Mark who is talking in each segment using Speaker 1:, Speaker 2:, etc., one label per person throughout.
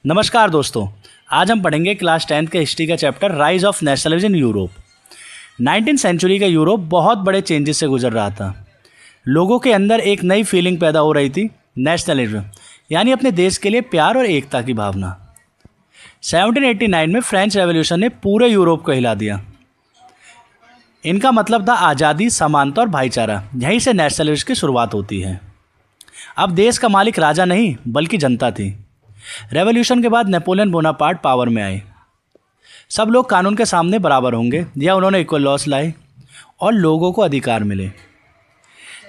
Speaker 1: नमस्कार दोस्तों, आज हम पढ़ेंगे क्लास 10th के हिस्ट्री का chapter rise of nationalism in Europe. 19th century का यूरोप बहुत बड़े चेंजेस से गुजर रहा था। लोगों के अंदर एक नई फीलिंग पैदा हो रही थी, नेशनलिज्म यानी अपने देश के लिए प्यार और एकता की भावना। 1789 में फ्रेंच रेवोल्यूशन ने पूरे यूरोप को हिला दिया। इनका मतलब था आज़ादी, समानता और भाईचारा। यहीं से नेशनलिज्म की शुरुआत होती है। अब देश का मालिक राजा नहीं बल्कि जनता थी। रेवोल्यूशन के बाद नेपोलियन बोनापार्ट पावर में आए। सब लोग कानून के सामने बराबर होंगे, या उन्होंने इक्वल लॉस लाए और लोगों को अधिकार मिले।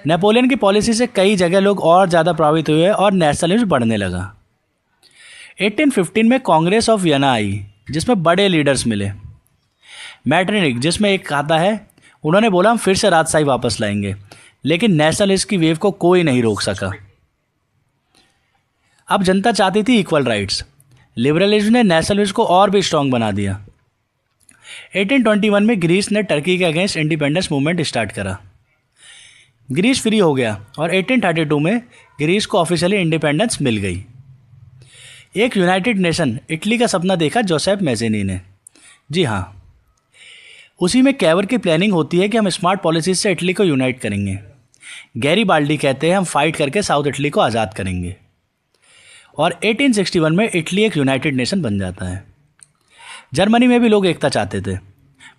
Speaker 1: नेपोलियन की पॉलिसी से कई जगह लोग और ज़्यादा प्रभावित हुए और नेशनलिज्म बढ़ने लगा। 1815 में कांग्रेस ऑफ वियना आई, जिसमें बड़े लीडर्स मिले। मैटरनिक, जिसमें एक खाता है, उन्होंने बोला हम फिर से राजशाही वापस लाएंगे, लेकिन नेशनलिस्ट की वेव को कोई नहीं रोक सका। अब जनता चाहती थी इक्वल राइट्स। लिबरलिज्म ने नेशनलिज्म को और भी स्ट्रांग बना दिया। 1821 में ग्रीस ने टर्की के अगेंस्ट इंडिपेंडेंस मूवमेंट स्टार्ट करा। ग्रीस फ्री हो गया और 1832 में ग्रीस को ऑफिशियली इंडिपेंडेंस मिल गई। एक यूनाइटेड नेशन इटली का सपना देखा जोसेफ मैज़ेनी ने। जी हाँ, उसी में कैवर की प्लानिंग होती है कि हम स्मार्ट पॉलिसीज से इटली को यूनाइट करेंगे। गैरीबाल्डी कहते हैं हम फाइट करके साउथ इटली को आज़ाद करेंगे। और 1861 में इटली एक यूनाइटेड नेशन बन जाता है। जर्मनी में भी लोग एकता चाहते थे।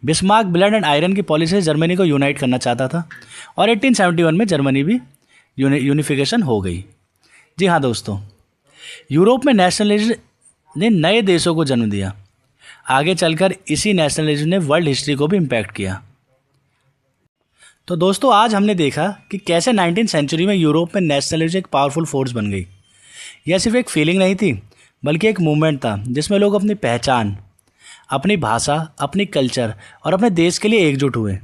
Speaker 1: बिस्मार्क ब्लड एंड आयरन की पॉलिसी जर्मनी को यूनाइट करना चाहता था और 1871 में जर्मनी भी यूनिफिकेशन हो गई। जी हाँ दोस्तों, यूरोप में नेशनलिज्म ने नए देशों को जन्म दिया। आगे चलकर इसी नेशनलिज्म ने वर्ल्ड हिस्ट्री को भी इम्पैक्ट किया। तो दोस्तों, आज हमने देखा कि कैसे 19th सेंचुरी में यूरोप में नेशनलिज्म एक पावरफुल फोर्स बन गई। यह सिर्फ एक फीलिंग नहीं थी, बल्कि एक मूवमेंट था जिसमें लोग अपनी पहचान, अपनी भाषा, अपनी कल्चर और अपने देश के लिए एकजुट हुए।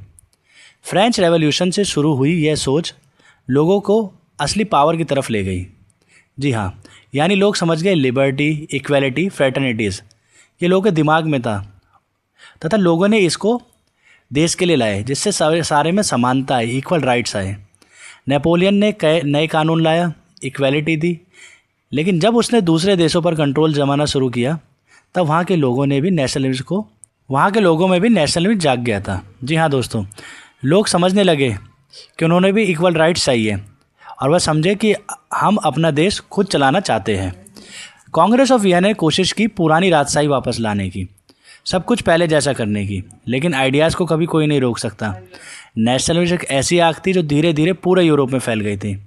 Speaker 1: फ्रेंच रेवोल्यूशन से शुरू हुई यह सोच लोगों को असली पावर की तरफ ले गई। जी हाँ, यानी लोग समझ गए लिबर्टी, इक्वलिटी, फ्रेटर्निटीज़ ये लोगों के दिमाग में था, तथा लोगों ने इसको देश के लिए लाए, जिससे सारे में समानता आए, इक्वल राइट्स आए। नेपोलियन ने नए कानून लाया, इक्वलिटी दी, लेकिन जब उसने दूसरे देशों पर कंट्रोल जमाना शुरू किया, तब वहाँ के लोगों में भी नेशनलिज्म जाग गया था। जी हाँ दोस्तों, लोग समझने लगे कि उन्होंने भी इक्वल राइट्स चाहिए और वह समझे कि हम अपना देश खुद चलाना चाहते हैं। कांग्रेस ऑफ वियना ने कोशिश की पुरानी राजशाही वापस लाने की, सब कुछ पहले जैसा करने की, लेकिन आइडियाज़ को कभी कोई नहीं रोक सकता। नेशनलिज्म एक ऐसी आग थी जो धीरे धीरे पूरे यूरोप में फैल गई थी।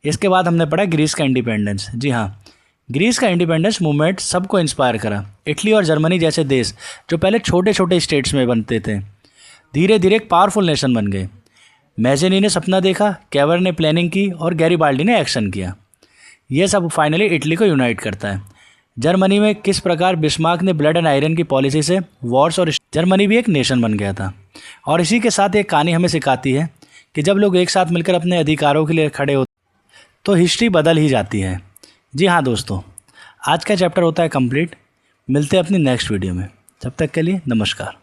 Speaker 1: इसके बाद हमने पढ़ा ग्रीस का इंडिपेंडेंस। जी हाँ, ग्रीस का इंडिपेंडेंस मूवमेंट सबको इंस्पायर करा। इटली और जर्मनी जैसे देश जो पहले छोटे छोटे स्टेट्स में बनते थे, धीरे धीरे एक पावरफुल नेशन बन गए। मैज़ेनी ने सपना देखा, कैवर ने प्लानिंग की और गैरीबाल्डी ने एक्शन किया। यह सब फाइनली इटली को यूनाइट करता है। जर्मनी में किस प्रकार बिस्मार्क ने ब्लड एंड आयरन की पॉलिसी से वॉर्स और जर्मनी भी एक नेशन बन गया था। और इसी के साथ एक कहानी हमें सिखाती है कि जब लोग एक साथ मिलकर अपने अधिकारों के लिए खड़े होते तो हिस्ट्री बदल ही जाती है। जी हाँ दोस्तों, आज का चैप्टर होता है कंप्लीट। मिलते हैं अपनी नेक्स्ट वीडियो में, तब तक के लिए नमस्कार।